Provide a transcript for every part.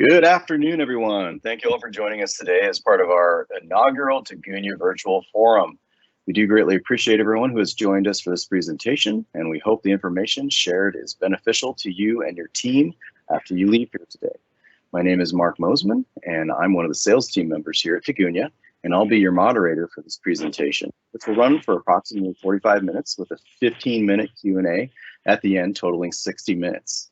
Good afternoon, everyone. Thank you all for joining us today as part of our inaugural Tigunia Virtual Forum. We do greatly appreciate everyone who has joined us for this presentation, and we hope the information shared is beneficial to you and your team after you leave here today. My name is Mark Mosman, and I'm one of the sales team members here at Tigunia, and I'll be your moderator for this presentation, which will run for approximately 45 minutes with a 15-minute Q&A at the end, totaling 60 minutes.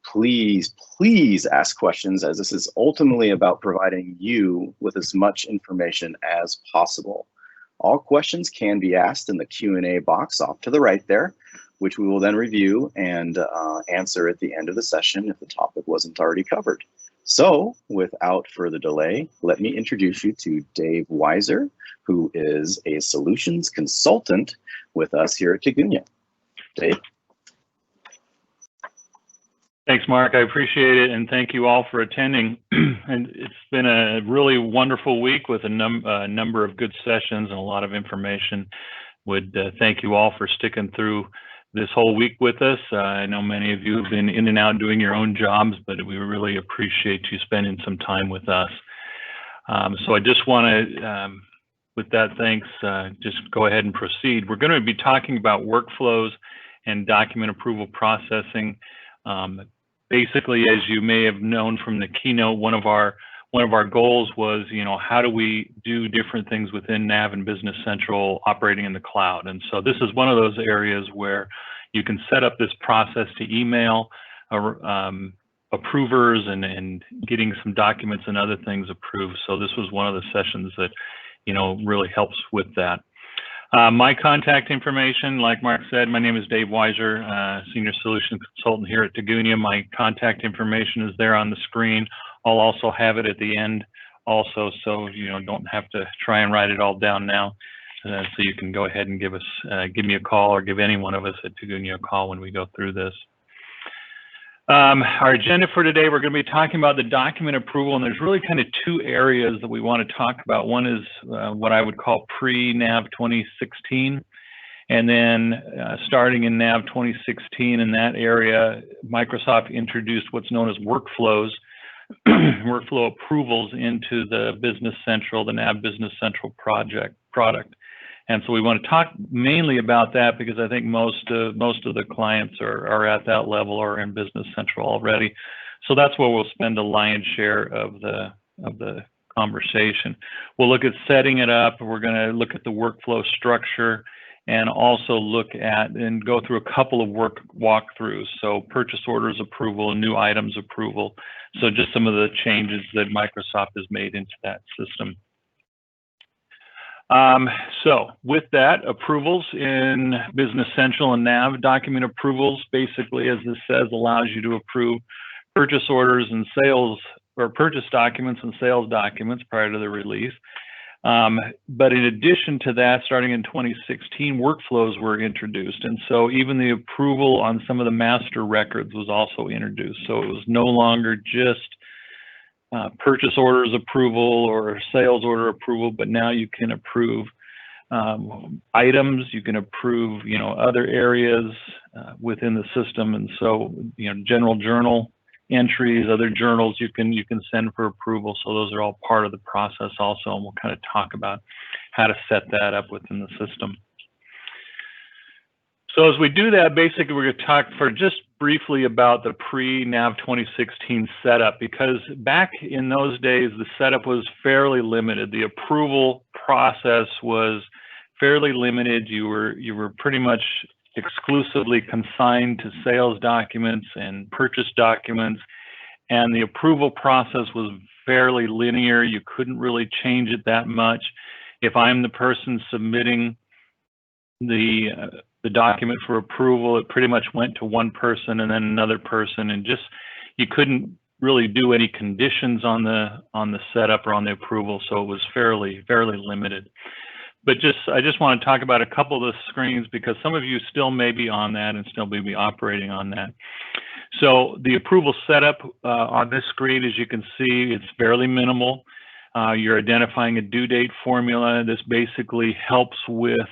Please ask questions, as this is ultimately about providing you with as much information as possible. All questions can be asked in the Q&A box off to the right there, which we will then review and answer at the end of the session if the topic wasn't already covered. So without further delay, let me introduce you to Dave Weiser, who is a solutions consultant with us here at Tigunia. Dave? Thanks, Mark. I appreciate it, and thank you all for attending. And it's been a really wonderful week with a number of good sessions and a lot of information. Would thank you all for sticking through this whole week with us. I know many of you have been in and out doing your own jobs, but we really appreciate you spending some time with us. So I just want to, with that, thanks, just go ahead and proceed. We're going to be talking about workflows and document approval processing. Basically, as you may have known from the keynote, one of our goals was, how do we do different things within NAV and Business Central operating in the cloud? And so this is one of those areas where you can set up this process to email approvers and getting some documents and other things approved. So this was one of the sessions that, really helps with that. My contact information, like Mark said, my name is Dave Weiser, Senior Solution Consultant here at Tigunia. My contact information is there on the screen. I'll also have it at the end also, so don't have to try and write it all down now. So you can go ahead and give me a call, or give any one of us at Tigunia a call when we go through this. Our agenda for today, we're going to be talking about the document approval, and there's really kind of two areas that we want to talk about. One is what I would call pre-NAV 2016, and then starting in NAV 2016 in that area, Microsoft introduced what's known as workflows, workflow approvals into the Business Central, the NAV Business Central product. And so we want to talk mainly about that because I think most of the clients are at that level or in Business Central already. So that's where we'll spend the lion's share of the conversation. We'll look at setting it up. We're going to look at the workflow structure and also look at and go through a couple of walkthroughs. So purchase orders approval, new items approval. So just some of the changes that Microsoft has made into that system. So with that, approvals in Business Central and NAV, document approvals, basically, as this says, allows you to approve purchase orders and sales, or purchase documents and sales documents prior to the release. But in addition to that, starting in 2016, workflows were introduced. And so even the approval on some of the master records was also introduced. So it was no longer just purchase orders approval or sales order approval, but now you can approve items, you can approve, other areas within the system. And so, general journal entries, other journals you can send for approval. So those are all part of the process also, and we'll kind of talk about how to set that up within the system. So as we do that, basically we're going to talk for just briefly about the pre-NAV 2016 setup, because back in those days, the setup was fairly limited. The approval process was fairly limited. You were pretty much exclusively consigned to sales documents and purchase documents, and the approval process was fairly linear. You couldn't really change it that much. If I'm the person submitting the document for approval, it pretty much went to one person and then another person, and just you couldn't really do any conditions on the setup or on the approval, so it was fairly limited. But I just want to talk about a couple of the screens because some of you still may be on that and still may be operating on that. So the approval setup on this screen, as you can see, it's fairly minimal. You're identifying a due date formula. This basically helps with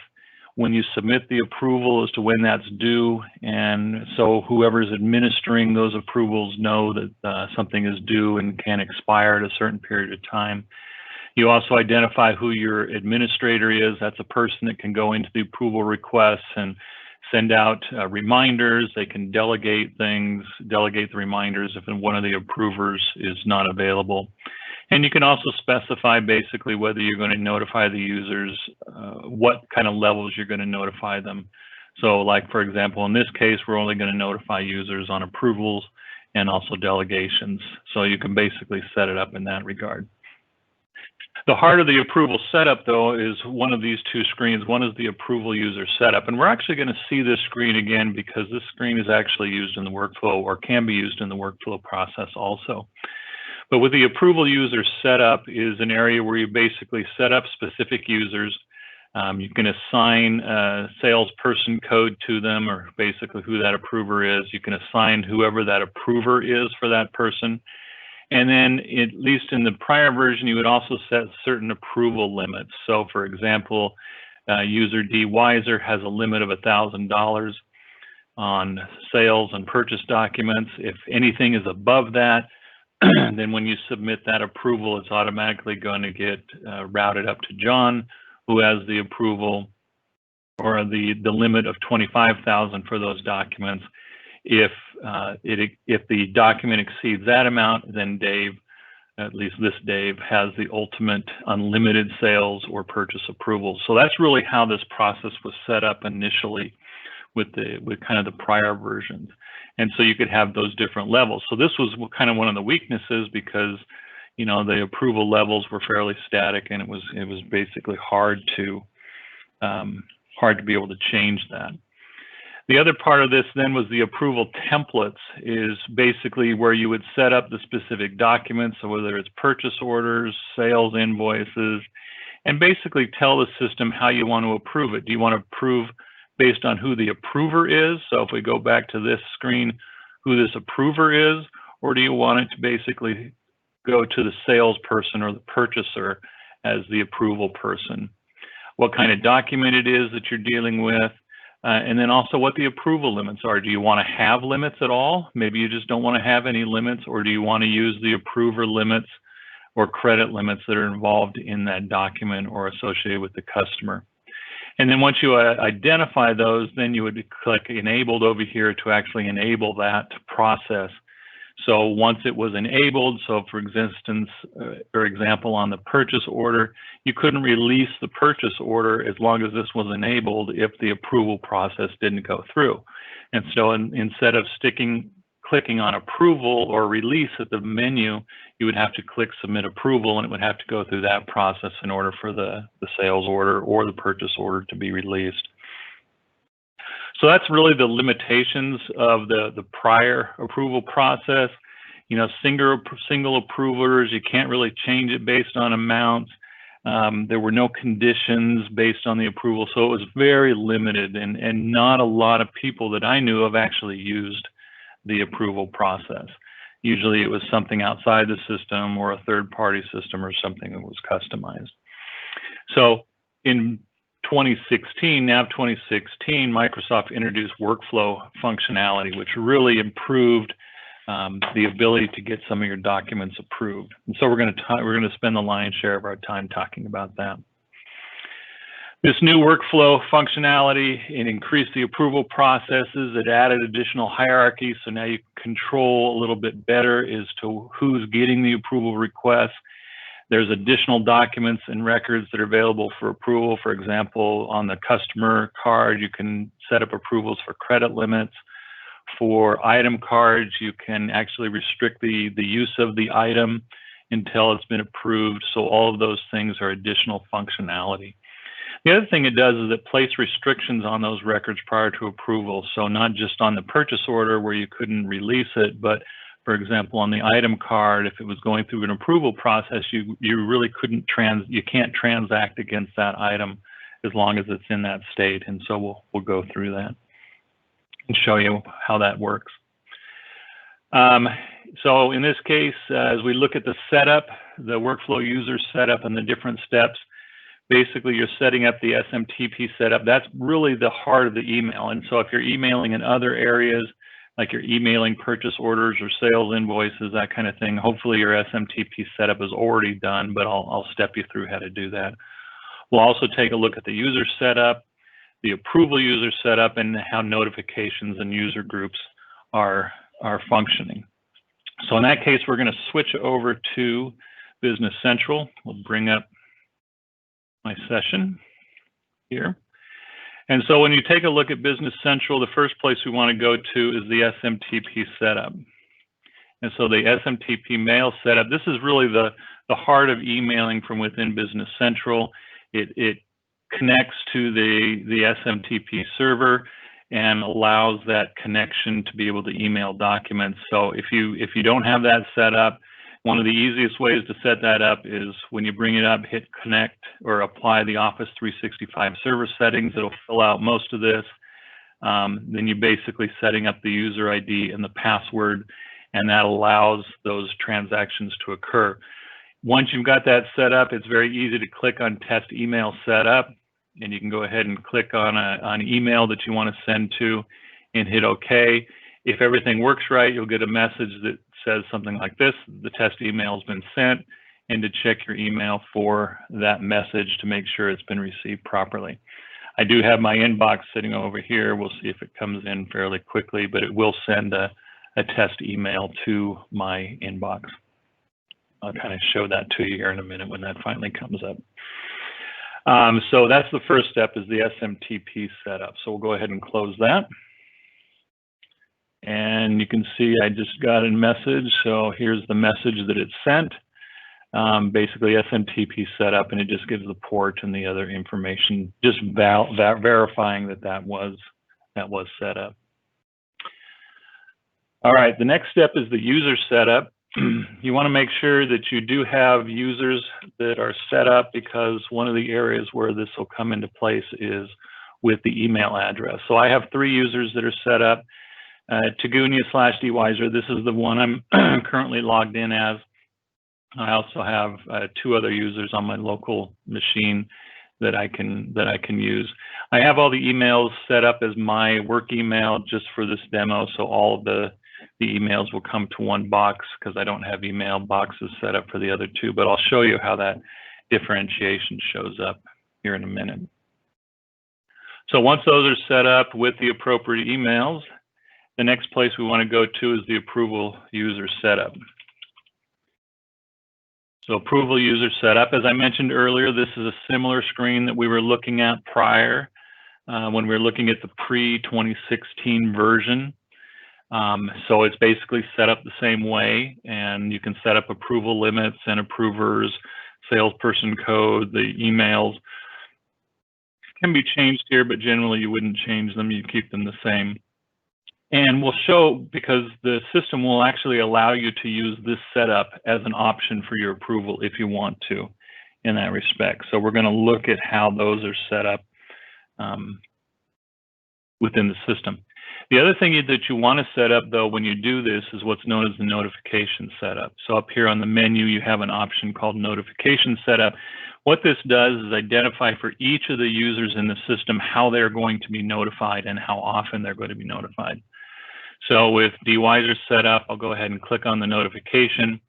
when you submit the approval as to when that's due, and so whoever's administering those approvals know that something is due and can expire at a certain period of time. You also identify who your administrator is. That's a person that can go into the approval requests and send out reminders. They can delegate things, delegate the reminders if one of the approvers is not available. And you can also specify basically whether you're going to notify the users, what kind of levels you're going to notify them. So like, for example, in this case, we're only going to notify users on approvals and also delegations. So you can basically set it up in that regard. The heart of the approval setup, though, is one of these two screens. One is the approval user setup. And we're actually going to see this screen again because this screen is actually used in the workflow, or can be used in the workflow process also. But with the approval user setup is an area where you basically set up specific users. You can assign a salesperson code to them, or basically who that approver is. You can assign whoever that approver is for that person. And then, at least in the prior version, you would also set certain approval limits. So for example, user D Weiser has a limit of $1,000 on sales and purchase documents. If anything is above that, then when you submit that approval, it's automatically going to get routed up to John, who has the approval or the limit of $25,000 for those documents. If the document exceeds that amount, then Dave, at least this Dave, has the ultimate unlimited sales or purchase approval. So that's really how this process was set up initially with kind of the prior versions. And so you could have those different levels. So this was kind of one of the weaknesses because, you know, the approval levels were fairly static, and it was basically hard to be able to change that. The other part of this then was the approval templates, is basically where you would set up the specific documents, so whether it's purchase orders, sales invoices, and basically tell the system how you want to approve it. Do you want to approve based on who the approver is? So if we go back to this screen, who this approver is, or do you want it to basically go to the salesperson or the purchaser as the approval person? What kind of document it is that you're dealing with, and then also what the approval limits are. Do you want to have limits at all? Maybe you just don't want to have any limits, or do you want to use the approver limits or credit limits that are involved in that document or associated with the customer? And then once you identify those, then you would click enabled over here to actually enable that process. So once it was enabled, so for example, on the purchase order, you couldn't release the purchase order as long as this was enabled if the approval process didn't go through. And so instead of clicking on approval or release at the menu, you would have to click submit approval, and it would have to go through that process in order for the sales order or the purchase order to be released. So that's really the limitations of the prior approval process. You know, single approvers, you can't really change it based on amounts. There were no conditions based on the approval, so it was very limited, and not a lot of people that I knew of actually used the approval process. Usually it was something outside the system or a third-party system or something that was customized. So in 2016, NAV 2016, Microsoft introduced workflow functionality, which really improved the ability to get some of your documents approved. And so we're going to spend the lion's share of our time talking about that. This new workflow functionality, it increased the approval processes. It added additional hierarchy, so now you control a little bit better as to who's getting the approval request. There's additional documents and records that are available for approval. For example, on the customer card, you can set up approvals for credit limits. For item cards, you can actually restrict the use of the item until it's been approved. So all of those things are additional functionality. The other thing it does is it places restrictions on those records prior to approval. So not just on the purchase order where you couldn't release it, but for example, on the item card, if it was going through an approval process, you really you can't transact against that item as long as it's in that state. And so we'll go through that and show you how that works. So in this case, as we look at the setup, the workflow user setup and the different steps, basically you're setting up the SMTP setup. That's really the heart of the email. And so if you're emailing in other areas, like you're emailing purchase orders or sales invoices, that kind of thing, hopefully your SMTP setup is already done, but I'll step you through how to do that. We'll also take a look at the user setup, the approval user setup, and how notifications and user groups are functioning. So in that case, we're going to switch over to Business Central. We'll bring up my session here. And so when you take a look at Business Central, the first place we want to go to is the SMTP setup. And so the SMTP mail setup, this is really the heart of emailing from within Business Central. It connects to the SMTP server and allows that connection to be able to email documents. So if you don't have that set up, one of the easiest ways to set that up is when you bring it up, hit connect or apply the Office 365 server settings. It'll fill out most of this. Then you're basically setting up the user ID and the password, and that allows those transactions to occur. Once you've got that set up, it's very easy to click on Test Email Setup, and you can go ahead and click on an email that you want to send to and hit OK. If everything works right, you'll get a message that says something like this: the test email has been sent, and to check your email for that message to make sure it's been received properly. I do have my inbox sitting over here. We'll see if it comes in fairly quickly, but it will send a test email to my inbox. I'll kind of show that to you here in a minute when that finally comes up. So that's the first step, is the SMTP setup. So we'll go ahead and close that. And you can see I just got a message. So here's the message that it sent. Basically SMTP setup, and it just gives the port and the other information, just verifying that was set up. All right, the next step is the user setup. You want to make sure that you do have users that are set up, because one of the areas where this will come into place is with the email address. So I have 3 users that are set up. Tigunia/DWeiser, this is the one I'm currently logged in as. I also have 2 other users on my local machine that I can use. I have all the emails set up as my work email just for this demo, so all of the emails will come to one box, because I don't have email boxes set up for the other 2, but I'll show you how that differentiation shows up here in a minute. So once those are set up with the appropriate emails, the next place we want to go to is the approval user setup. So approval user setup, as I mentioned earlier, this is a similar screen that we were looking at prior when we were looking at the pre-2016 version. So it's basically set up the same way, and you can set up approval limits and approvers, salesperson code, the emails can be changed here, but generally you wouldn't change them, you keep them the same. And we'll show, because the system will actually allow you to use this setup as an option for your approval if you want to, in that respect. So we're going to look at how those are set up within the system. The other thing that you want to set up, though, when you do this is what's known as the notification setup. So up here on the menu, you have an option called notification setup. What this does is identify for each of the users in the system how they're going to be notified and how often they're going to be notified. So with DWeiser set up, I'll go ahead and click on the notification.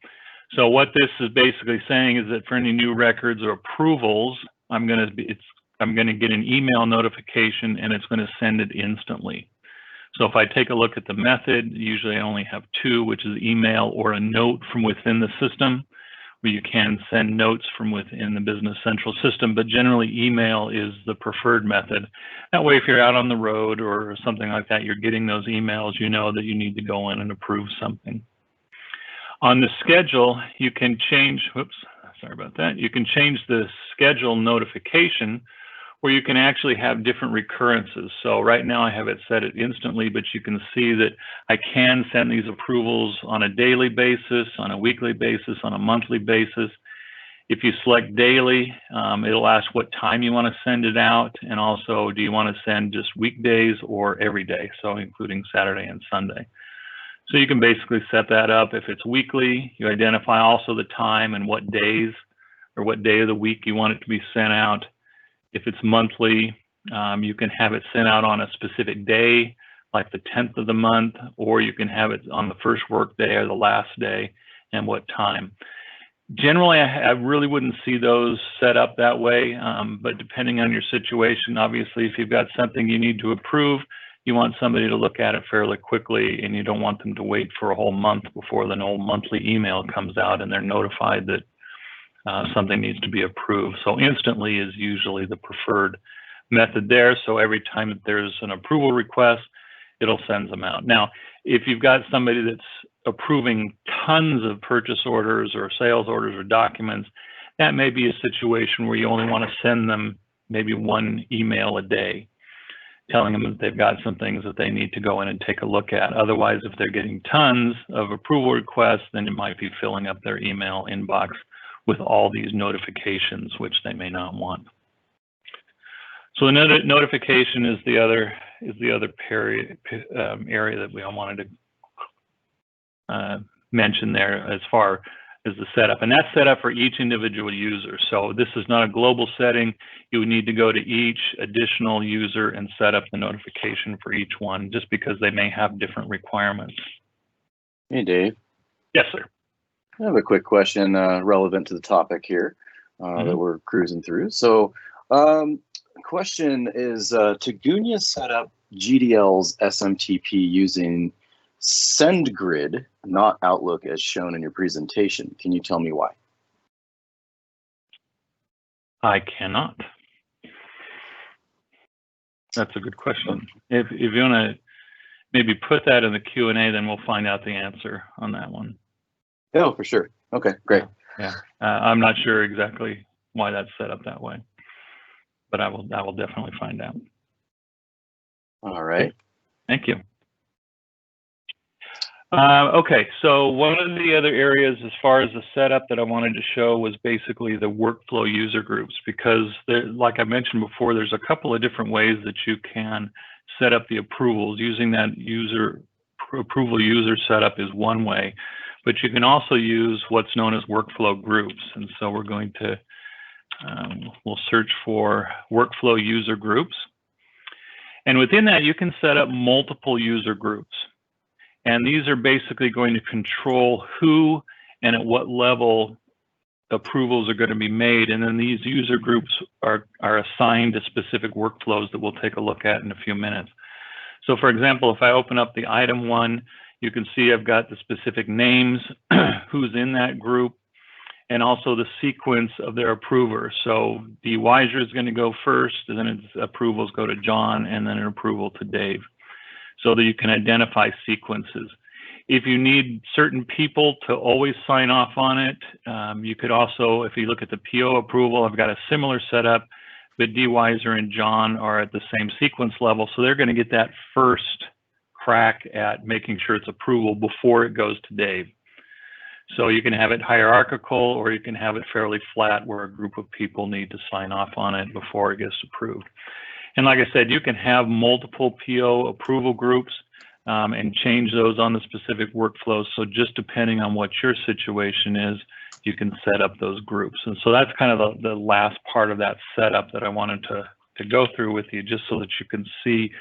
So what this is basically saying is that for any new records or approvals, I'm going to get an email notification, and it's going to send it instantly. So if I take a look at the method, usually I only have 2, which is email or a note from within the system, where you can send notes from within the Business Central system, but generally email is the preferred method. That way, if you're out on the road or something like that, you're getting those emails, you know that you need to go in and approve something. On the schedule, you can change, whoops, sorry about that. You can change the schedule notification, where you can actually have different recurrences. So right now I have it set it instantly, but you can see that I can send these approvals on a daily basis, on a weekly basis, on a monthly basis. If you select daily, it'll ask what time you want to send it out, and also do you want to send just weekdays or every day, so including Saturday and Sunday. So you can basically set that up. If it's weekly, you identify also the time and what days or what day of the week you want it to be sent out. If it's monthly, you can have it sent out on a specific day, like the 10th of the month, or you can have it on the first work day or the last day, and what time. Generally, I really wouldn't see those set up that way, but depending on your situation, obviously, if you've got something you need to approve, you want somebody to look at it fairly quickly, and you don't want them to wait for a whole month before the old monthly email comes out and they're notified that something needs to be approved. So instantly is usually the preferred method there. So every time that there's an approval request, it'll send them out. Now, if you've got somebody that's approving tons of purchase orders or sales orders or documents, that may be a situation where you only want to send them maybe one email a day, telling them that they've got some things that they need to go in and take a look at. Otherwise, if they're getting tons of approval requests, then it might be filling up their email inbox with all these notifications, which they may not want. So the notification is the other area that we all wanted to mention there as far as the setup, and that's set up for each individual user. So this is not a global setting. You would need to go to each additional user and set up the notification for each one, just because they may have different requirements. Hey, Dave. Yes, sir. I have a quick question relevant to the topic here that we're cruising through. So question is, Tigunia set up GDL's SMTP using SendGrid, not Outlook as shown in your presentation. Can you tell me why? I cannot. That's a good question. If you want to maybe put that in the Q&A, then we'll find out the answer on that one. Oh, for sure. Okay, great. Yeah, I'm not sure exactly why that's set up that way, but I will definitely find out. All right. Okay. Thank you. Okay, so one of the other areas as far as the setup that I wanted to show was basically the workflow user groups, because like I mentioned before, there's a couple of different ways that you can set up the approvals. Using that approval user setup is one way, but you can also use what's known as workflow groups. And so we're going to, we'll search for workflow user groups. And within that, you can set up multiple user groups. And these are basically going to control who and at what level approvals are going to be made. And then these user groups are assigned to specific workflows that we'll take a look at in a few minutes. So for example, if I open up the item one, you can see I've got the specific names, who's in that group, and also the sequence of their approvers. So D. Weiser is going to go first, and then its approvals go to John, and then an approval to Dave, so that you can identify sequences. If you need certain people to always sign off on it, you could also, if you look at the PO approval, I've got a similar setup, but D. Weiser and John are at the same sequence level, so they're going to get that first crack at making sure it's approval before it goes to Dave. So you can have it hierarchical, or you can have it fairly flat where a group of people need to sign off on it before it gets approved. And like I said, you can have multiple PO approval groups and change those on the specific workflows. So just depending on what your situation is, you can set up those groups. And so that's kind of the last part of that setup that I wanted to go through with you, just so that you can see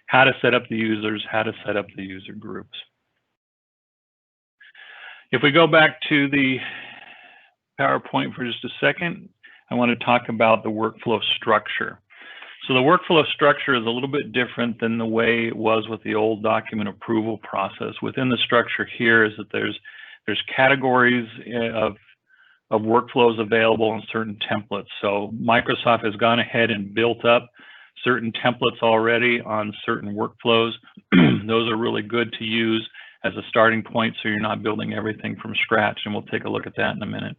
how to set up the users, how to set up the user groups. If we go back to the PowerPoint for just a second, I want to talk about the workflow structure. So the workflow structure is a little bit different than the way it was with the old document approval process. Within the structure here is that there's categories of workflows available in certain templates. So Microsoft has gone ahead and built up certain templates already on certain workflows. Those are really good to use as a starting point, so you're not building everything from scratch, and we'll take a look at that in a minute.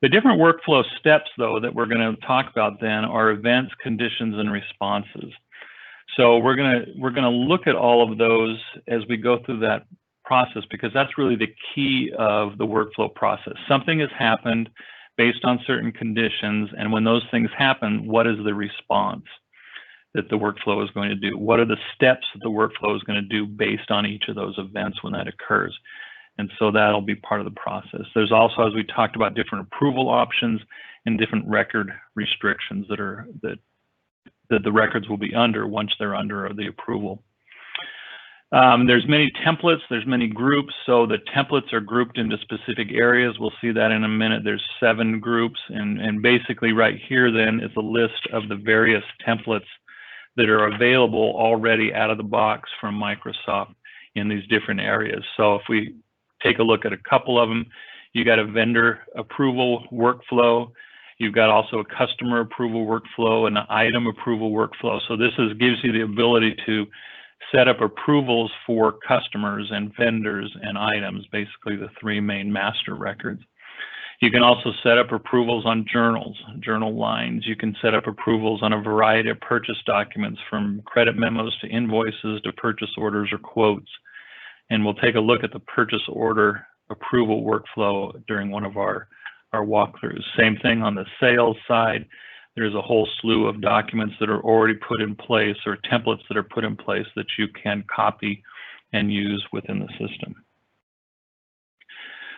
The different workflow steps, though, that we're going to talk about then are events, conditions, and responses. So we're going to look at all of those as we go through that process, because that's really the key of the workflow process. Something has happened based on certain conditions, and when those things happen, what is the response that the workflow is going to do? What are the steps that the workflow is going to do based on each of those events when that occurs? And so that'll be part of the process. There's also, as we talked about, different approval options and different record restrictions that the records will be under once they're under the approval. There's many templates, there's many groups, so the templates are grouped into specific areas. We'll see that in a minute. There's 7 groups, and basically right here then is a list of the various templates that are available already out of the box from Microsoft in these different areas. So if we take a look at a couple of them, you got a vendor approval workflow, you've got also a customer approval workflow and an item approval workflow. So this gives you the ability to set up approvals for customers and vendors and items, basically the 3 main master records. You can also set up approvals on journals, journal lines. You can set up approvals on a variety of purchase documents, from credit memos to invoices to purchase orders or quotes. And we'll take a look at the purchase order approval workflow during one of our walkthroughs. Same thing on the sales side. There's a whole slew of documents that are already put in place, or templates that are put in place, that you can copy and use within the system.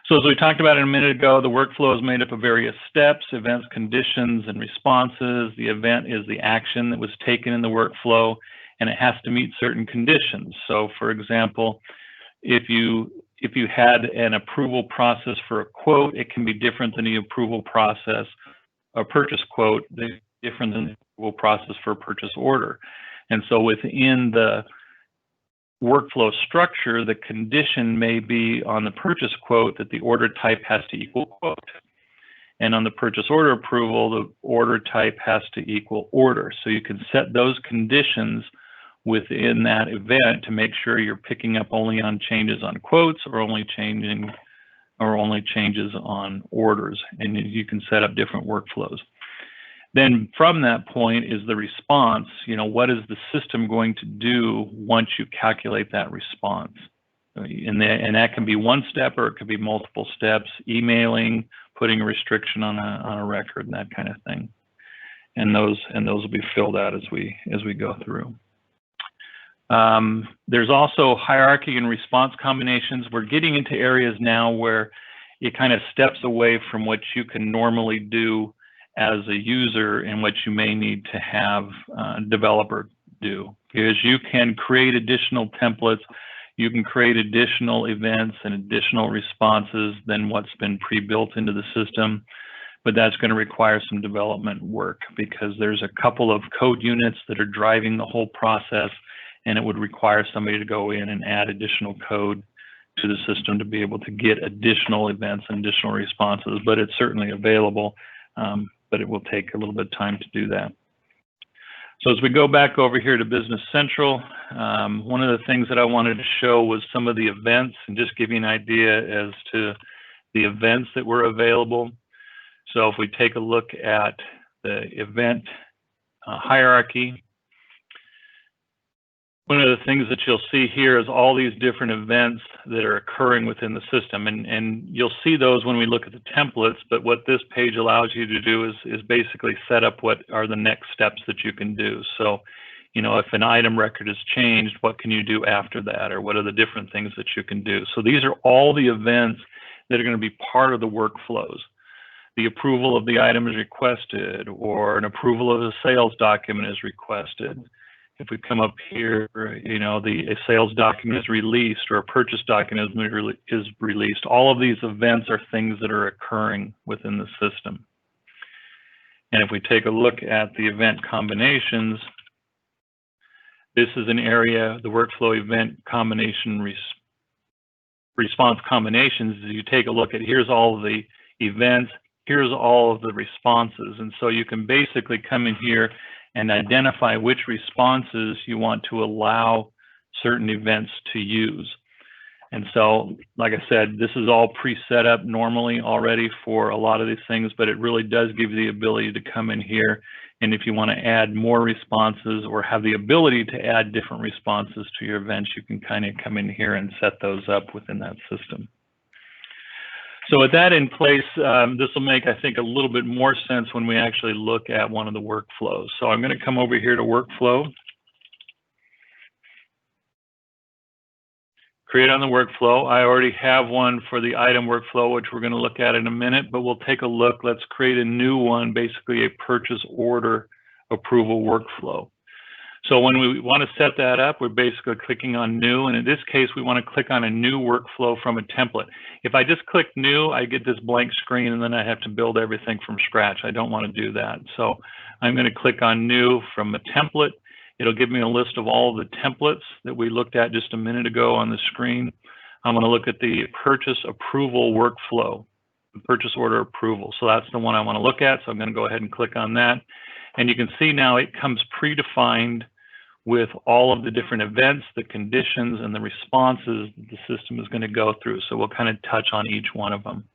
So as we talked about a minute ago, the workflow is made up of various steps, events, conditions, and responses. The event is the action that was taken in the workflow, and it has to meet certain conditions. So for example, if you had an approval process for a quote, it can be different than the approval process. A purchase quote, they're different than the approval process for a purchase order. And so within the workflow structure, the condition may be on the purchase quote that the order type has to equal quote. And on the purchase order approval, the order type has to equal order. So you can set those conditions within that event to make sure you're picking up only on changes on quotes, or only changes on orders, and you can set up different workflows. Then from that point is the response. What is the system going to do once you calculate that response? And that can be one step, or it could be multiple steps: emailing, putting a restriction on a record, and that kind of thing. And those will be filled out as we go through. There's also hierarchy and response combinations. We're getting into areas now where it kind of steps away from what you can normally do as a user and what you may need to have a developer do, because you can create additional templates, you can create additional events and additional responses than what's been pre-built into the system. But that's going to require some development work, because there's a couple of code units that are driving the whole process, and it would require somebody to go in and add additional code to the system to be able to get additional events and additional responses. But it's certainly available, but it will take a little bit of time to do that. So as we go back over here to Business Central, one of the things that I wanted to show was some of the events, and just give you an idea as to the events that were available. So if we take a look at the event hierarchy, one of the things that you'll see here is all these different events that are occurring within the system. And you'll see those when we look at the templates, but what this page allows you to do is basically set up what are the next steps that you can do. So, if an item record is changed, what can you do after that? Or what are the different things that you can do? So these are all the events that are going to be part of the workflows. The approval of the item is requested, or an approval of a sales document is requested. If we come up here, a sales document is released, or a purchase document is released. All of these events are things that are occurring within the system. And if we take a look at the event combinations, this is an area, the workflow event combination response combinations. You take a look at, here's all of the events, here's all of the responses. And so you can basically come in here and identify which responses you want to allow certain events to use. And so, like I said, this is all pre-set up normally already for a lot of these things, but it really does give you the ability to come in here, and if you want to add more responses or have the ability to add different responses to your events, you can kind of come in here and set those up within that system. So with that in place, this will make, I think, a little bit more sense when we actually look at one of the workflows. So I'm going to come over here to workflow. Create on the workflow. I already have one for the item workflow, which we're going to look at in a minute, but we'll take a look. Let's create a new one, basically a purchase order approval workflow. So when we want to set that up, we're basically clicking on new, and in this case, we want to click on a new workflow from a template. If I just click new, I get this blank screen, and then I have to build everything from scratch. I don't want to do that. So I'm going to click on new from a template. It'll give me a list of all of the templates that we looked at just a minute ago on the screen. I'm going to look at the purchase approval workflow, the purchase order approval. So that's the one I want to look at. So I'm going to go ahead and click on that. And you can see now it comes predefined with all of the different events, the conditions, and the responses that the system is going to go through. So we'll kind of touch on each one of them.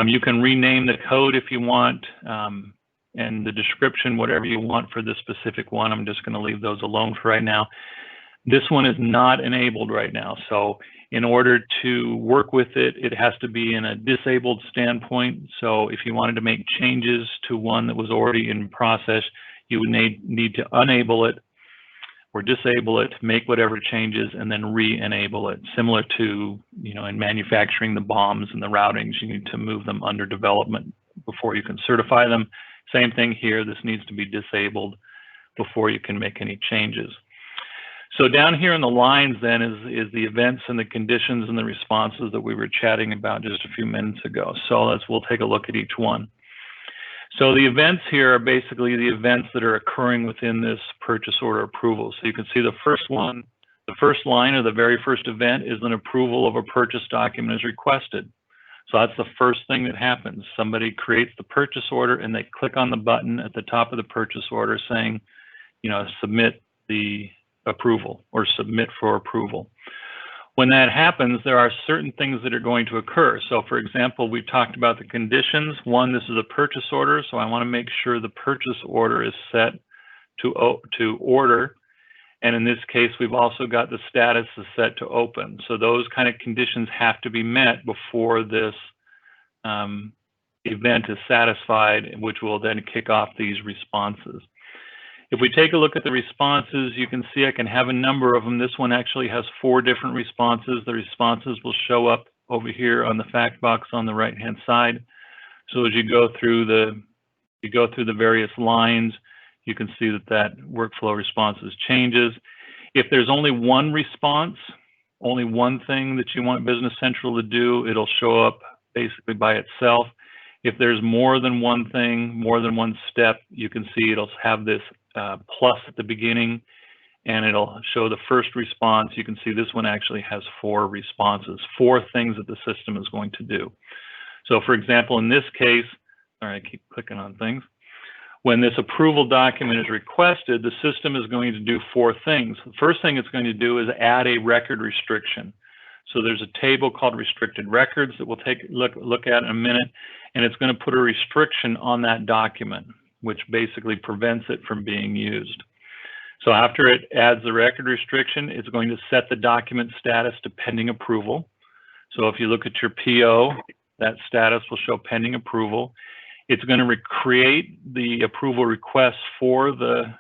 You can rename the code if you want, and the description, whatever you want for this specific one. I'm just going to leave those alone for right now. This one is not enabled right now. So in order to work with it, it has to be in a disabled standpoint. So if you wanted to make changes to one that was already in process, you would need to enable it or disable it, make whatever changes, and then re-enable it. Similar to, in manufacturing the BOMs and the routings, you need to move them under development before you can certify them. Same thing here, this needs to be disabled before you can make any changes. So down here in the lines then is the events and the conditions and the responses that we were chatting about just a few minutes ago. So we'll take a look at each one. So the events here are basically the events that are occurring within this purchase order approval. So you can see the first one, the first line or the very first event is an approval of a purchase document as requested. So that's the first thing that happens. Somebody creates the purchase order and they click on the button at the top of the purchase order saying, submit the approval or submit for approval. When that happens, there are certain things that are going to occur. So for example, we've talked about the conditions. One, this is a purchase order, so I want to make sure the purchase order is set to order. And in this case, we've also got the status is set to open. So those kind of conditions have to be met before this event is satisfied, which will then kick off these responses. If we take a look at the responses, you can see I can have a number of them. This one actually has 4 different responses. The responses will show up over here on the fact box on the right-hand side. So as you go through the various lines, you can see that workflow responses changes. If there's only one response, only one thing that you want Business Central to do, it'll show up basically by itself. If there's more than one thing, more than one step, you can see it'll have this plus at the beginning, and it'll show the first response. You can see this one actually has 4 responses, 4 things that the system is going to do. So for example, in this case, sorry, I keep clicking on things. When this approval document is requested, the system is going to do 4 things. The first thing it's going to do is add a record restriction. So there's a table called restricted records that we'll take a look at in a minute, and it's going to put a restriction on that document, which basically prevents it from being used. So after it adds the record restriction, it's going to set the document status to pending approval. So if you look at your PO, that status will show pending approval. It's going to recreate the approval requests for the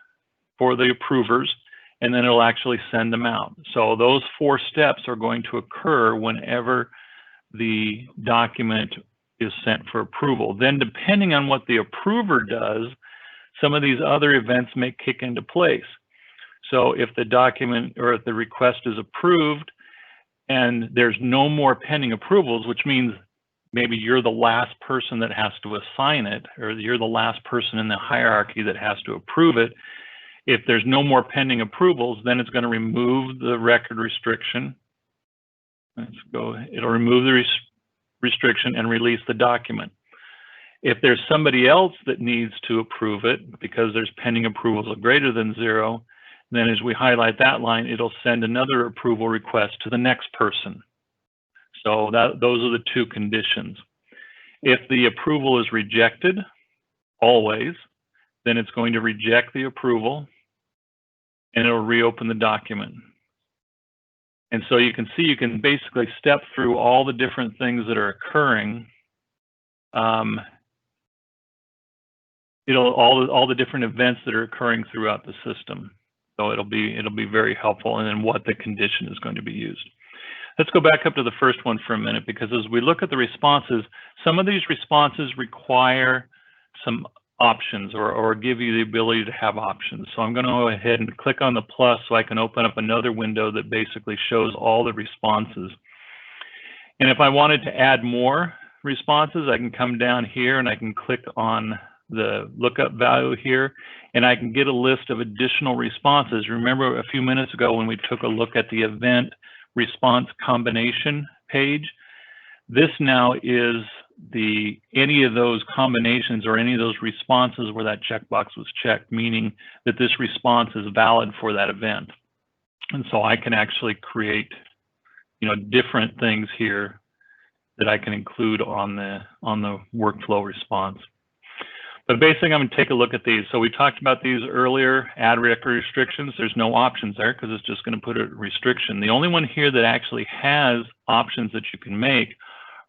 approvers, and then it'll actually send them out. So those 4 steps are going to occur whenever the document is sent for approval. Then depending on what the approver does, some of these other events may kick into place. So if the document or if the request is approved and there's no more pending approvals, which means maybe you're the last person that has to assign it, or you're the last person in the hierarchy that has to approve it. If there's no more pending approvals, then it's going to remove the record restriction. It'll remove the restriction and release the document. If there's somebody else that needs to approve it because there's pending approvals of greater than 0, then as we highlight that line, it'll send another approval request to the next person. So those are the 2 conditions. If the approval is rejected, always, then it's going to reject the approval and it'll reopen the document. And so you can see, you can basically step through all the different things that are occurring. All the different events that are occurring throughout the system. So it'll be very helpful, and then what the condition is going to be used. Let's go back up to the first one for a minute, because as we look at the responses, some of these responses require some options or give you the ability to have options. So I'm going to go ahead and click on the plus so I can open up another window that basically shows all the responses. And if I wanted to add more responses, I can come down here and I can click on the lookup value here, and I can get a list of additional responses. Remember a few minutes ago when we took a look at the event response combination page? This now is any of those combinations or any of those responses where that checkbox was checked, meaning that this response is valid for that event. And so I can actually create, different things here that I can include on the workflow response. But basically, I'm going to take a look at these. So we talked about these earlier, add record restrictions. There's no options there because it's just going to put a restriction. The only one here that actually has options that you can make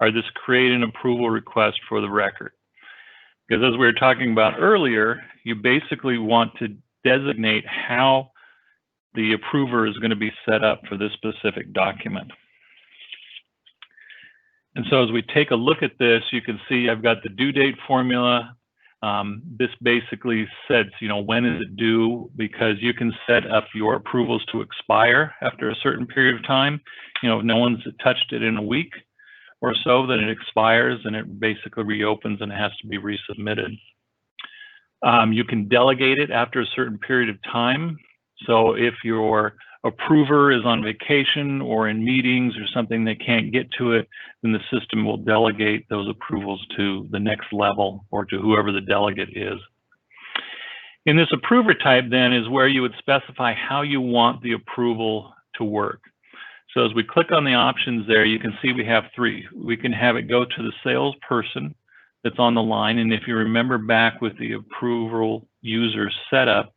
are this create an approval request for the record. Because as we were talking about earlier, you basically want to designate how the approver is going to be set up for this specific document. And so as we take a look at this, you can see I've got the due date formula. This basically sets, when is it due, because you can set up your approvals to expire after a certain period of time. If no one's touched it in a week or so, then it expires and it basically reopens and it has to be resubmitted. You can delegate it after a certain period of time. So if your approver is on vacation or in meetings or something, they can't get to it, then the system will delegate those approvals to the next level or to whoever the delegate is. In this approver type then is where you would specify how you want the approval to work. So as we click on the options there, you can see we have three. We can have it go to the salesperson that's on the line. And if you remember back with the approval user setup,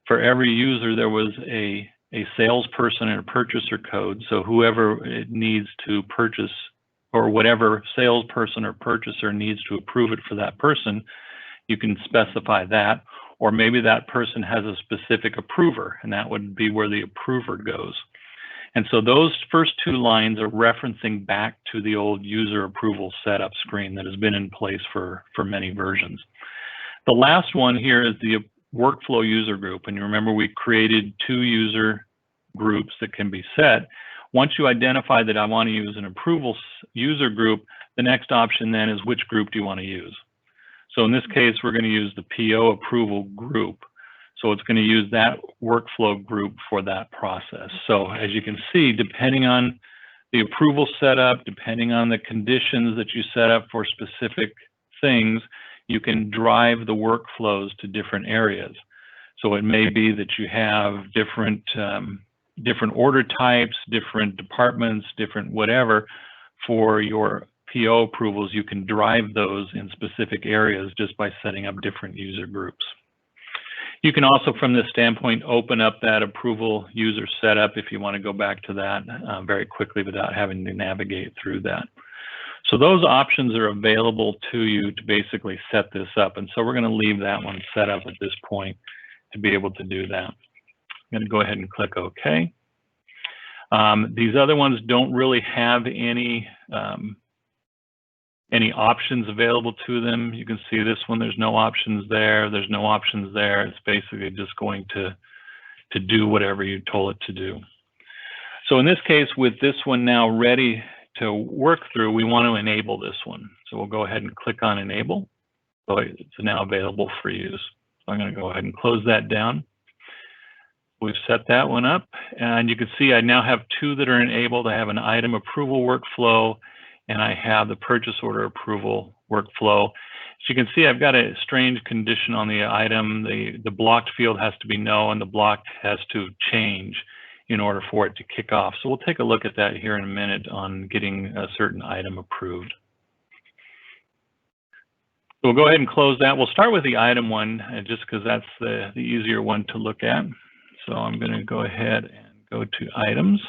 for every user, there was a salesperson and a purchaser code. So whoever it needs to purchase, or whatever salesperson or purchaser needs to approve it for that person, you can specify that. Or maybe that person has a specific approver, and that would be where the approver goes. And so those first two lines are referencing back to the old user approval setup screen that has been in place for many versions. The last one here is the workflow user group. And you remember we created 2 user groups that can be set. Once you identify that I want to use an approval user group, the next option then is which group do you want to use? So in this case, we're going to use the PO approval group. So it's going to use that workflow group for that process. So as you can see, depending on the approval setup, depending on the conditions that you set up for specific things, you can drive the workflows to different areas. So it may be that you have different order types, different departments, different whatever for your PO approvals. You can drive those in specific areas just by setting up different user groups. You can also, from this standpoint, open up that approval user setup if you want to go back to that very quickly without having to navigate through that. So those options are available to you to basically set this up. And so we're going to leave that one set up at this point to be able to do that. I'm going to go ahead and click OK. These other ones don't really have any options available to them. You can see this one, there's no options there. There's no options there. It's basically just going to do whatever you told it to do. So in this case, with this one now ready to work through, we want to enable this one. So we'll go ahead and click on enable. So it's now available for use. So I'm going to go ahead and close that down. We've set that one up, and you can see I now have 2 that are enabled. I have an item approval workflow, and I have the purchase order approval workflow. As you can see, I've got a strange condition on the item. The blocked field has to be no, and the blocked has to change in order for it to kick off. So we'll take a look at that here in a minute on getting a certain item approved. So we'll go ahead and close that. We'll start with the item one, just because that's the easier one to look at. So I'm going to go ahead and go to items.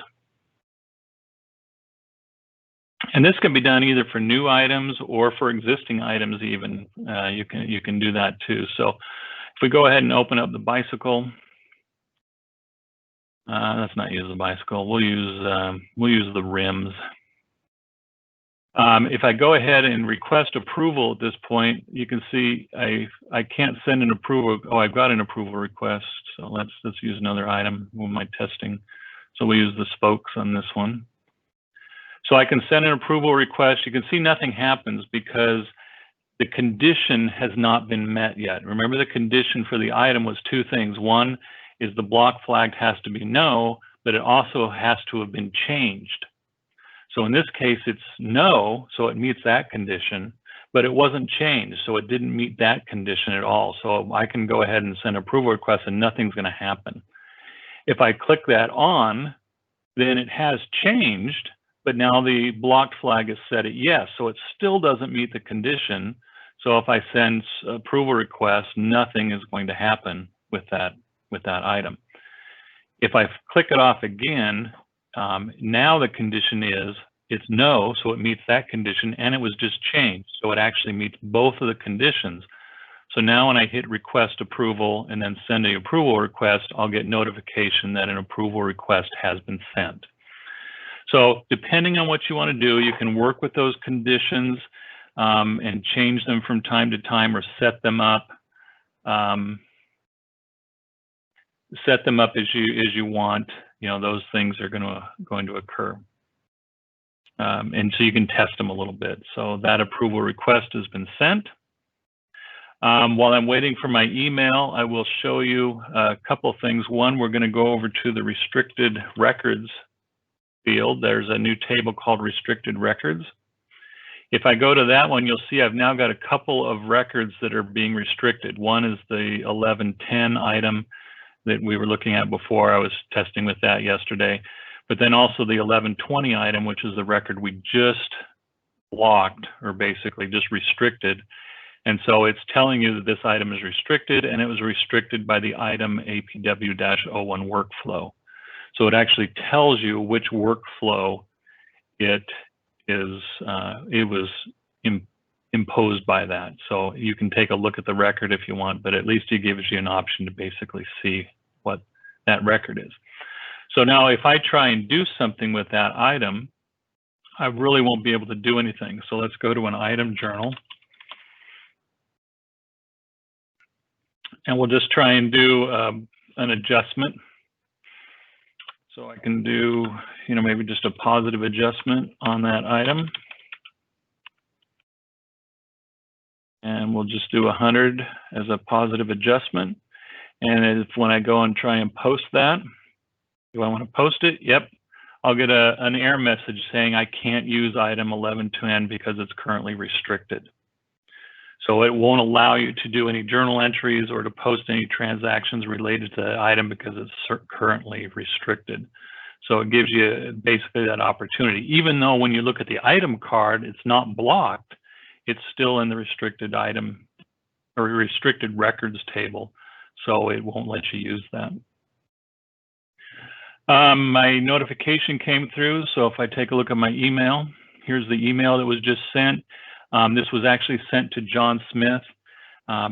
And this can be done either for new items or for existing items even. You can do that too. So if we go ahead and open up the bicycle, Let's not use the bicycle. We'll use the rims. If I go ahead and request approval at this point, you can see I can't send an approval. Oh, I've got an approval request. So let's use another item with my testing. So we use the spokes on this one. So I can send an approval request. You can see nothing happens because the condition has not been met yet. Remember, the condition for the item was two things. One is the block flagged has to be no, but it also has to have been changed. So in this case, it's no, so it meets that condition, but it wasn't changed, so it didn't meet that condition at all. So I can go ahead and send approval request and nothing's going to happen. If I click that on, then it has changed, but now the blocked flag is set at yes, so it still doesn't meet the condition. So if I send approval request, nothing is going to happen with that item. If I click it off again, now the condition is it's no, so it meets that condition, and it was just changed, so it actually meets both of the conditions. So now when I hit request approval and then send an approval request, I'll get notification that an approval request has been sent. So depending on what you want to do, you can work with those conditions and change them from time to time or set them up. Set them up as you want. You know, those things are going to occur. And so you can test them a little bit. So that approval request has been sent. While I'm waiting for my email, I will show you a couple of things. One, we're going to go over to the restricted records field. There's a new table called restricted records. If I go to that one, you'll see I've now got a couple of records that are being restricted. One is the 1110 item that we were looking at before. I was testing with that yesterday. But then also the 1120 item, which is the record we just blocked, or basically just restricted. And so it's telling you that this item is restricted, and it was restricted by the item APW-01 workflow. So it actually tells you which workflow it was imposed by that. So you can take a look at the record if you want, but at least it gives you an option to basically see what that record is. So now if I try and do something with that item, I really won't be able to do anything. So let's go to an item journal. And we'll just try and do an adjustment. So I can do, maybe just a positive adjustment on that item. And we'll just do 100 as a positive adjustment. And if when I go and try and post that, do I want to post it? Yep. I'll get an error message saying I can't use item 1110 because it's currently restricted. So it won't allow you to do any journal entries or to post any transactions related to the item because it's currently restricted. So it gives you basically that opportunity. Even though when you look at the item card, it's not blocked, it's still in the restricted item or restricted records table. So it won't let you use that. My notification came through. So if I take a look at my email, here's the email that was just sent. This was actually sent to John Smith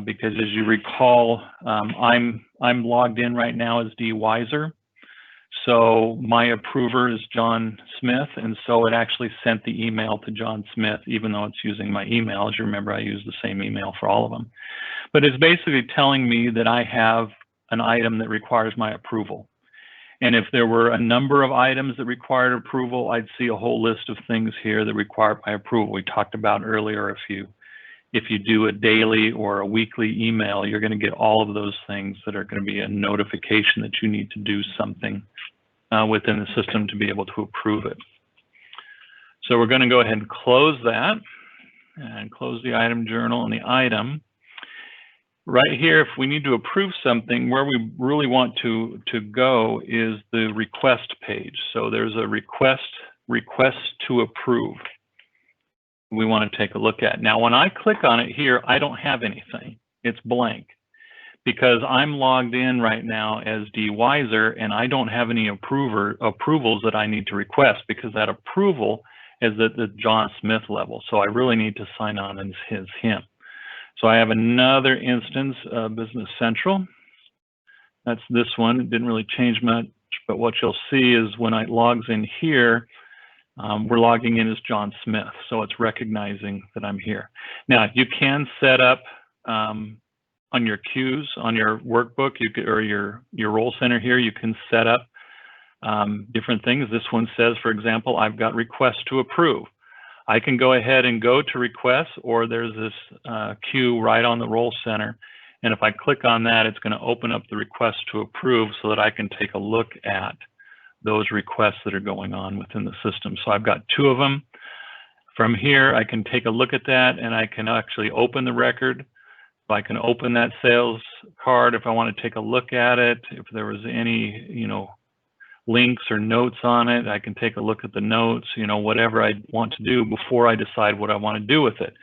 because, as you recall, I'm logged in right now as D. Weiser. So my approver is John Smith, and so it actually sent the email to John Smith, even though it's using my email. As you remember, I use the same email for all of them. But it's basically telling me that I have an item that requires my approval. And if there were a number of items that required approval, I'd see a whole list of things here that require my approval. We talked about earlier, if you do a daily or a weekly email, you're going to get all of those things that are going to be a notification that you need to do something within the system to be able to approve it. So we're going to go ahead and close that and close the item journal and the item. Right here, if we need to approve something, where we really want to go is the request page. So there's a request to approve we want to take a look at. Now, when I click on it here, I don't have anything. It's blank because I'm logged in right now as D. Weiser, and I don't have any approvals that I need to request because that approval is at the John Smith level. So I really need to sign on as him. So I have another instance of Business Central. That's this one. It didn't really change But what you'll see is when it logs in here, we're logging in as John Smith, so it's recognizing that I'm here. Now, you can set up on your queues, on your workbook, or your role center here, you can set up different things. This one says, for example, I've got requests to approve. I can go ahead and go to requests, or there's this queue right on the role center. And if I click on that, it's going to open up the request to approve so that I can take a look at those requests that are going on within the system. So I've got 2 of them. From here, I can take a look at that, and I can actually open the record. So I can open that sales card if I want to take a look at it. If there was any, links or notes on it, I can take a look at the notes, whatever I want to do before I decide what I want to do with it.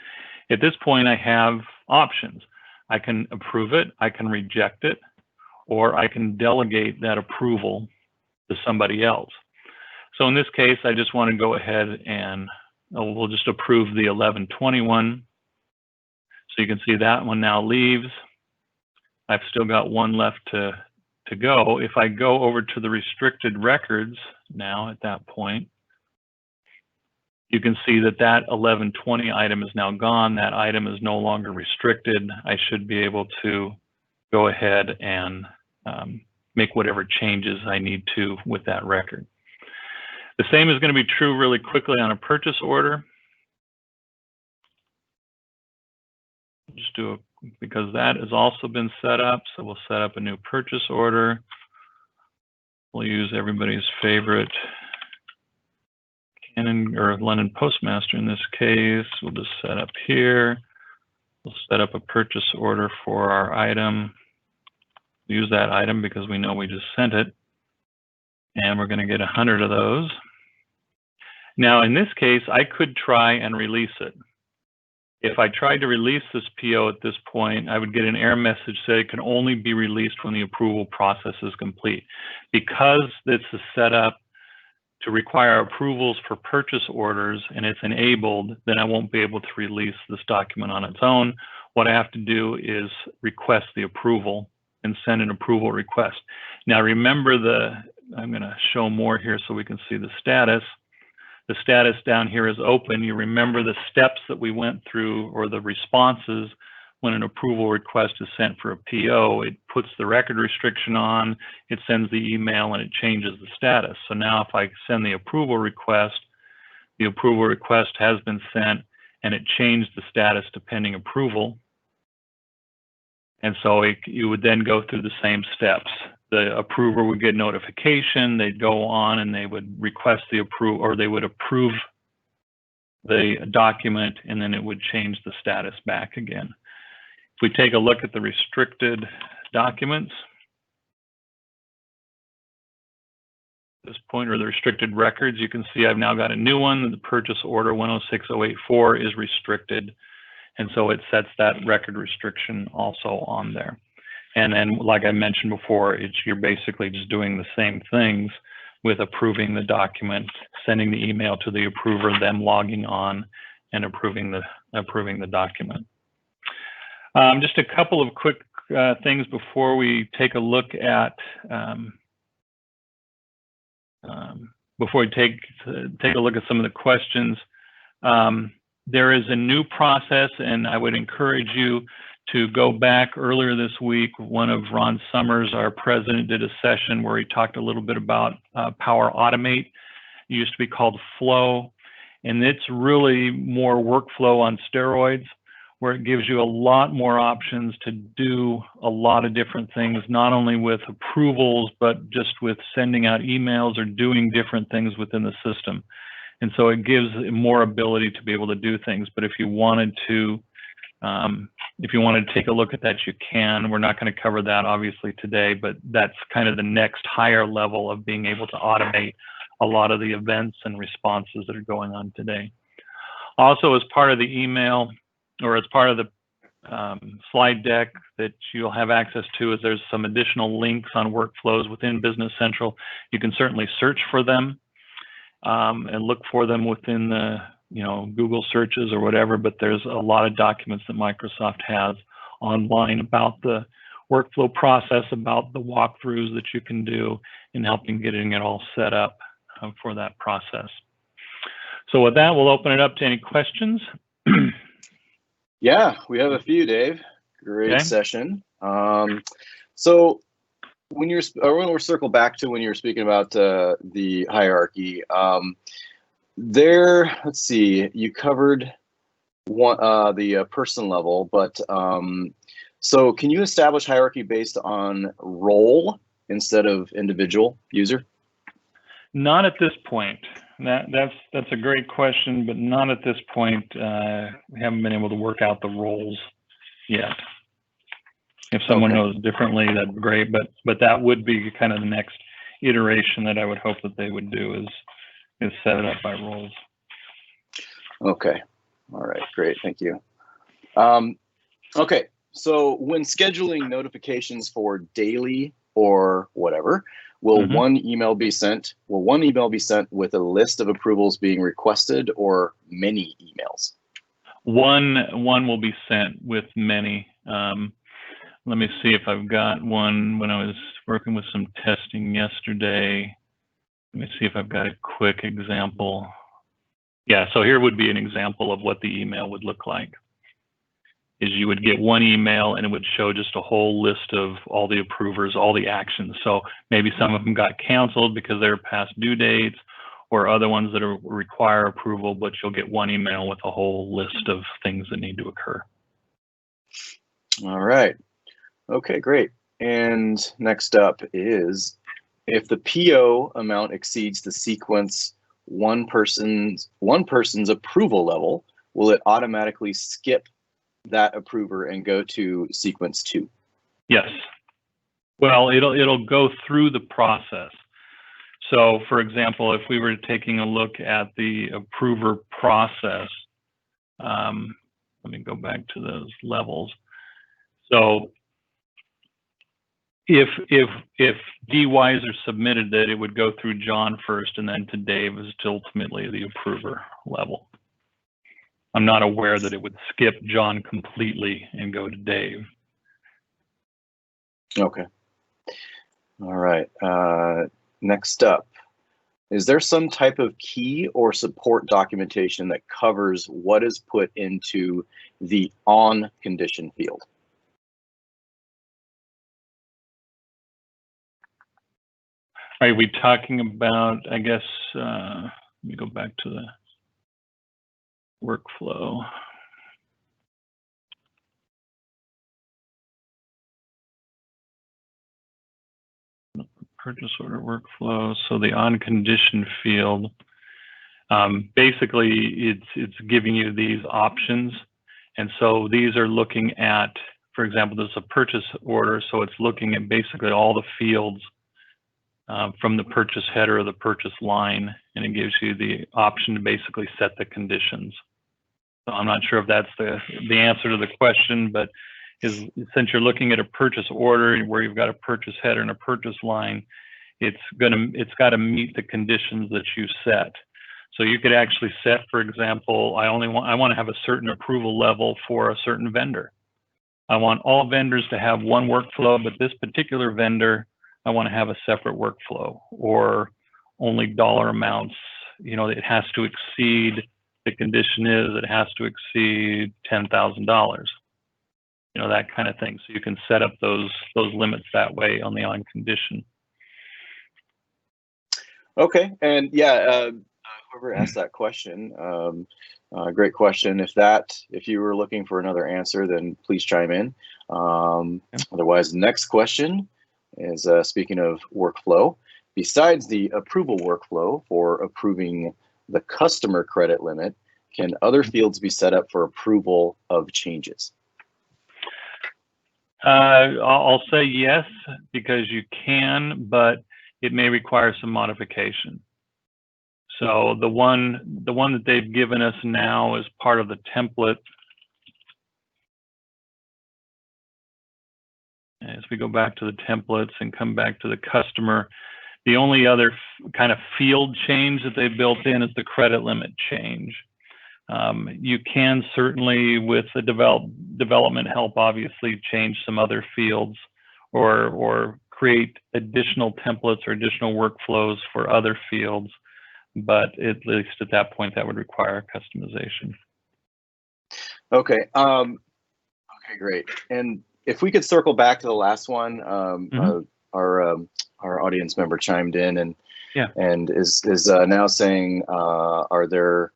At this point, I have options. I can approve it, I can reject it, or I can delegate that approval to somebody else. So in this case, I just want to go ahead and we'll just approve the 1121. So you can see that one now leaves. I've still got one left to go. If I go over to the restricted records now at that point, you can see that that 1120 item is now gone. That item is no longer restricted. I should be able to go ahead and make whatever changes I need to with that record. The same is going to be true really quickly on a purchase order. Just do because that has also been set up. So we'll set up a new purchase order. We'll use everybody's favorite Canon or London Postmaster in this case. We'll just set up here. We'll set up a purchase order for our item. Use that item because we know we just sent it. And we're going to get 100 of those. Now, in this case, I could try and release it. If I tried to release this PO at this point, I would get an error message saying it can only be released when the approval process is complete. Because this is set up to require approvals for purchase orders and it's enabled, then I won't be able to release this document on its own. What I have to do is request the approval and send an approval request. Now remember I'm going to show more here so we can see the status. The status down here is open. You remember the steps that we went through, or the responses when an approval request is sent for a PO. It puts the record restriction on, it sends the email, and it changes the status. So now if I send the approval request has been sent, and it changed the status to pending approval. And so you would then go through the same steps. The approver would get notification, they'd go on and they would request the approve, or they would approve the document, and then it would change the status back again. If we take a look at the restricted documents, at this point, or the restricted records, you can see I've now got a new one. The purchase order 106084 is restricted. And so it sets that record restriction also on there. And then, like I mentioned before, you're basically just doing the same things with approving the document, sending the email to the approver, them logging on and approving the document. Just a couple of quick things before we take a look at take a look at some of the questions. There is a new process, and I would encourage you to go back earlier this week. One of Ron Summers, our president, did a session where he talked a little bit about Power Automate. It used to be called Flow, and it's really more workflow on steroids, where it gives you a lot more options to do a lot of different things, not only with approvals, but just with sending out emails or doing different things within the system. And so it gives more ability to be able to do things. But if you wanted to take a look at that, you can. We're not going to cover that obviously today, but that's kind of the next higher level of being able to automate a lot of the events and responses that are going on today. Also, as part of the email, or as part of the slide deck that you'll have access to, is there's some additional links on workflows within Business Central. You can certainly search for them and look for them within the Google searches or whatever, but there's a lot of documents that Microsoft has online about the workflow process about the walkthroughs that you can do in helping getting it all set up for that process. So with that, we'll open it up to any questions. Yeah, we have a few, Dave. Great session. So when we'll circle back to when you were speaking about the hierarchy. Let's see, you covered the person level, but so can you establish hierarchy based on role instead of individual user? Not at this point. That's a great question, but not at this point. We haven't been able to work out the roles yet. If someone knows differently, that'd be great. But that would be kind of the next iteration that I would hope that they would do is set it up by roles. Okay. All right. Great. Thank you. Okay. So when scheduling notifications for daily or whatever, will one email be sent? Will one email be sent with a list of approvals being requested, or many emails? One will be sent with many. Let me see if I've got one. When I was working with some testing yesterday, let me see if I've got a quick example. Yeah, so here would be an example of what the email would look like. Is you would get one email and it would show just a whole list of all the approvers, all the actions. So maybe some of them got canceled because they were past due dates, or other ones that require approval, but you'll get one email with a whole list of things that need to occur. All right. Okay, great. And next up is, if the PO amount exceeds the sequence one person's approval level, will it automatically skip that approver and go to sequence 2? Yes. Well, it'll go through the process. So, for example, if we were taking a look at the approver process, let me go back to those levels. So, if DYs are submitted, that it would go through John first and then to Dave as ultimately the approver level. I'm not aware that it would skip John completely and go to Dave. Okay. All right. Next up, is there some type of key or support documentation that covers what is put into the on condition field? Are we talking about, I guess, let me go back to the workflow. Purchase order workflow. So the on condition field, basically it's giving you these options. And so these are looking at, for example, there's a purchase order. So it's looking at basically all the fields from the purchase header or the purchase line, and it gives you the option to basically set the conditions. So I'm not sure if that's the answer to the question, but since you're looking at a purchase order where you've got a purchase header and a purchase line, it's got to meet the conditions that you set. So you could actually set, for example, I want to have a certain approval level for a certain vendor. I want all vendors to have one workflow, but this particular vendor, I want to have a separate workflow, or only dollar amounts. You know, it has to exceed, the condition is it has to exceed $10,000. You know, that kind of thing. So you can set up those limits that way on the on condition. Okay, and yeah, whoever asked that question, great question. If you were looking for another answer, then please chime in. Otherwise, the next question is, speaking of workflow, besides the approval workflow for approving the customer credit limit, can other fields be set up for approval of changes? I'll say yes, because you can, but it may require some modification. So the one that they've given us now is part of the template. As we go back to the templates and come back to the customer, the only other kind of field change that they've built in is the credit limit change. You can certainly, with the development help, obviously change some other fields. or create additional templates or additional workflows for other fields. But at least at that point, that would require customization. Okay. Okay, great. And if we could circle back to the last one, our audience member chimed in and is now saying, are there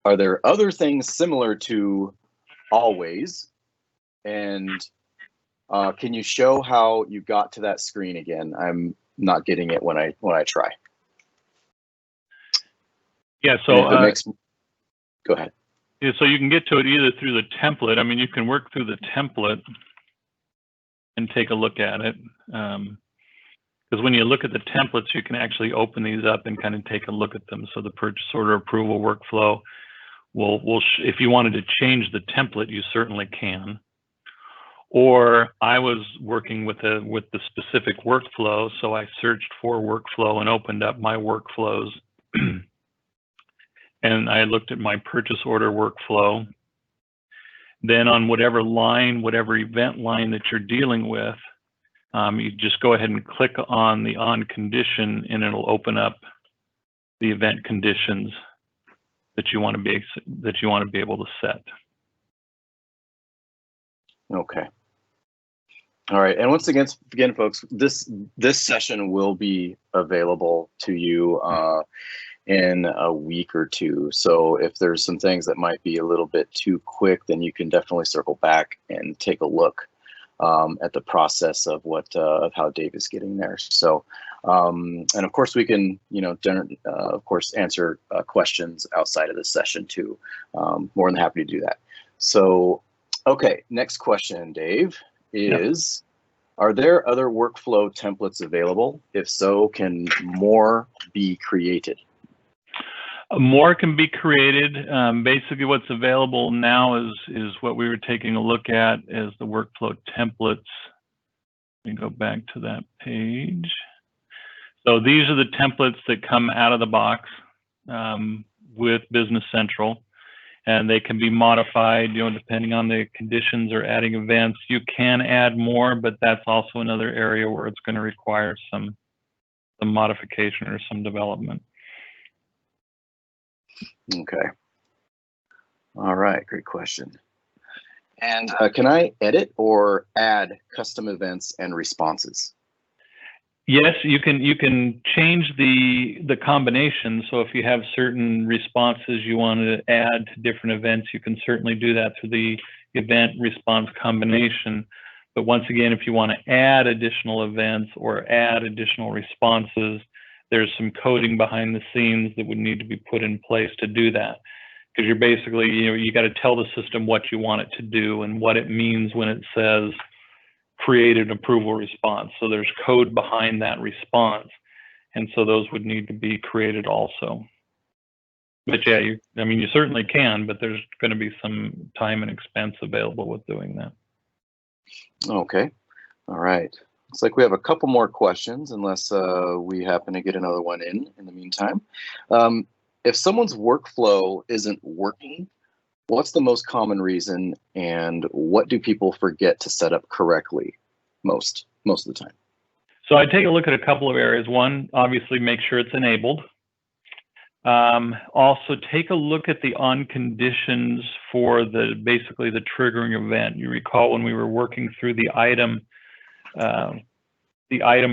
other things similar to always? And can you show how you got to that screen again? I'm not getting it when I try. Yeah. So go ahead. Yeah, so you can get to it either through the template. I mean, you can work through the template and take a look at it. Because when you look at the templates, you can actually open these up and kind of take a look at them. So the purchase order approval workflow will if you wanted to change the template, you certainly can. Or I was working with the specific workflow, so I searched for workflow and opened up my workflows. And I looked at my purchase order workflow. Then on whatever line, whatever event line that you're dealing with, you just go ahead and click on the on condition, and it'll open up the event conditions that you want to be able to set. Okay. All right. And once again, folks, this session will be available to you in a week or two. So if there's some things that might be a little bit too quick, then you can definitely circle back and take a look at the process of of how Dave is getting there. So, and of course we can, of course, answer questions outside of this session too. More than happy to do that. So, okay, next question, Dave, is, are there other workflow templates available? If so, can more be created? More can be created. Basically, what's available now is what we were taking a look at as the workflow templates. Let me go back to that page. So these are the templates that come out of the box with Business Central, and they can be modified, depending on the conditions or adding events. You can add more, but that's also another area where it's going to require some modification or some development. Okay. All right. Great question. And can I edit or add custom events and responses? Yes, you can change the combination. So if you have certain responses you want to add to different events, you can certainly do that through the event response combination. But once again, if you want to add additional events or add additional responses, there's some coding behind the scenes that would need to be put in place to do that. Because you're basically, you got to tell the system what you want it to do and what it means when it says create an approval response. So there's code behind that response. And so those would need to be created also. But yeah, you certainly can, but there's going to be some time and expense available with doing that. Okay. All right. Looks like we have a couple more questions, unless we happen to get another one in the meantime. If someone's workflow isn't working, what's the most common reason, and what do people forget to set up correctly most of the time? So I take a look at a couple of areas. One, obviously make sure it's enabled. Also take a look at the on conditions for basically the triggering event. You recall when we were working through the item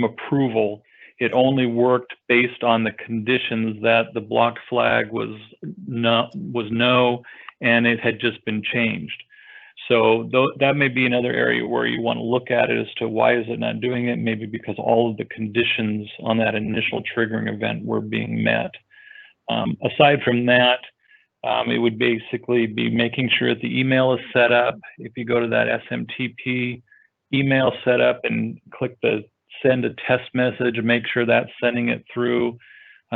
approval, it only worked based on the conditions that the block flag was no, and it had just been changed. So that may be another area where you want to look at it as to why is it not doing it. Maybe because all of the conditions on that initial triggering event were being met. Aside from that, it would basically be making sure that the email is set up. If you go to that SMTP email setup and click the send a test message and make sure that's sending it through.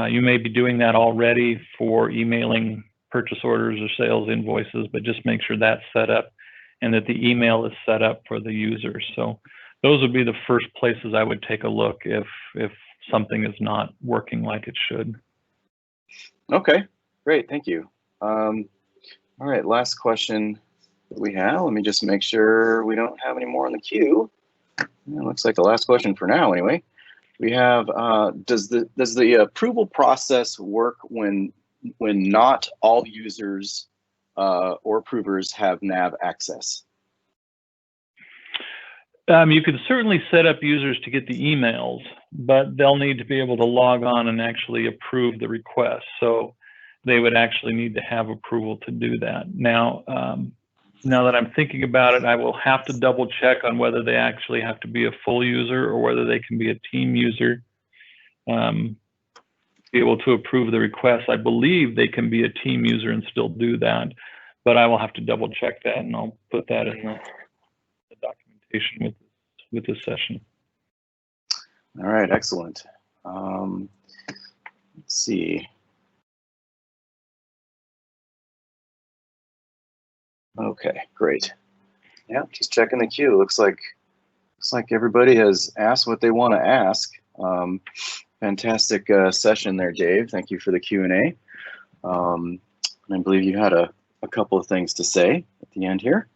You may be doing that already for emailing purchase orders or sales invoices, but just make sure that's set up and that the email is set up for the user. So those would be the first places I would take a look if something is not working like it should. Okay, great, thank you. All right, last question that we have. Let me just make sure we don't have any more in the queue. looks like the last question for now anyway. We have, does the approval process work when not all users or approvers have NAV access? You can certainly set up users to get the emails, but they'll need to be able to log on and actually approve the request. So they would actually need to have approval to do that. Now, now that I'm thinking about it, I will have to double check on whether they actually have to be a full user or whether they can be a team user. Be able to approve the request. I believe they can be a team user and still do that, but I will have to double check that, and I'll put that in the documentation with this session. All right, excellent. Let's see. Okay, great. Yeah, just checking the queue. Looks like everybody has asked what they want to ask. Fantastic session there, Dave. Thank you for the Q&A. I believe you had a couple of things to say at the end here.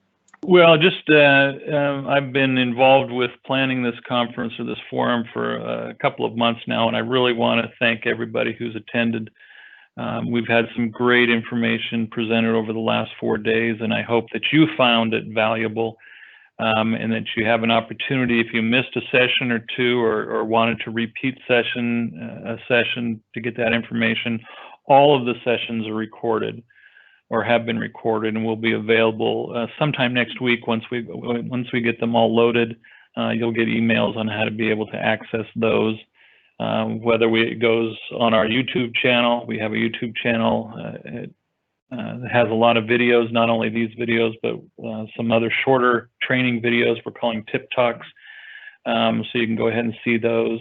Well, just I've been involved with planning this conference or this forum for a couple of months now, and I really want to thank everybody who's attended. We've had some great information presented over the last 4 days, and I hope that you found it valuable, and that you have an opportunity, if you missed a session or two or wanted to repeat a session to get that information. All of the sessions are recorded or have been recorded and will be available sometime next week. Once we get them all loaded, you'll get emails on how to be able to access those. Whether it goes on our YouTube channel, we have a YouTube channel. It has a lot of videos, not only these videos, but some other shorter training videos we're calling Tip Talks. So you can go ahead and see those,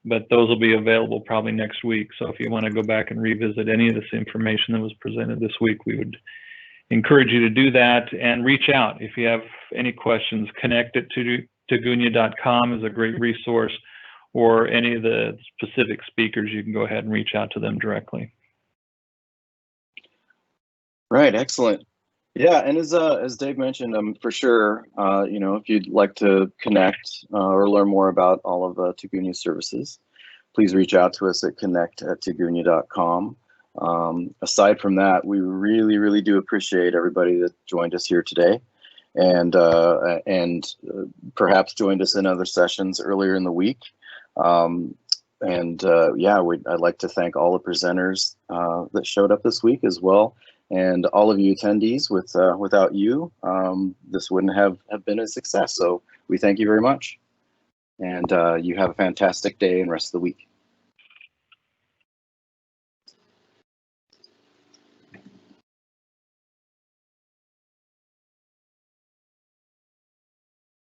but those will be available probably next week. So if you want to go back and revisit any of this information that was presented this week, we would encourage you to do that and reach out. If you have any questions, connect it to Tigunia.com is a great resource, or any of the specific speakers, you can go ahead and reach out to them directly. Right, excellent. Yeah, and as Dave mentioned, for sure, you know, if you'd like to connect or learn more about all of Tigunia services, please reach out to us at connect@tigunia.com. Aside from that, we really do appreciate everybody that joined us here today, and perhaps joined us in other sessions earlier in the week. Yeah, I'd like to thank all the presenters that showed up this week as well, and all of you attendees. Without you, this wouldn't have been a success. So we thank you very much, and you have a fantastic day and rest of the week.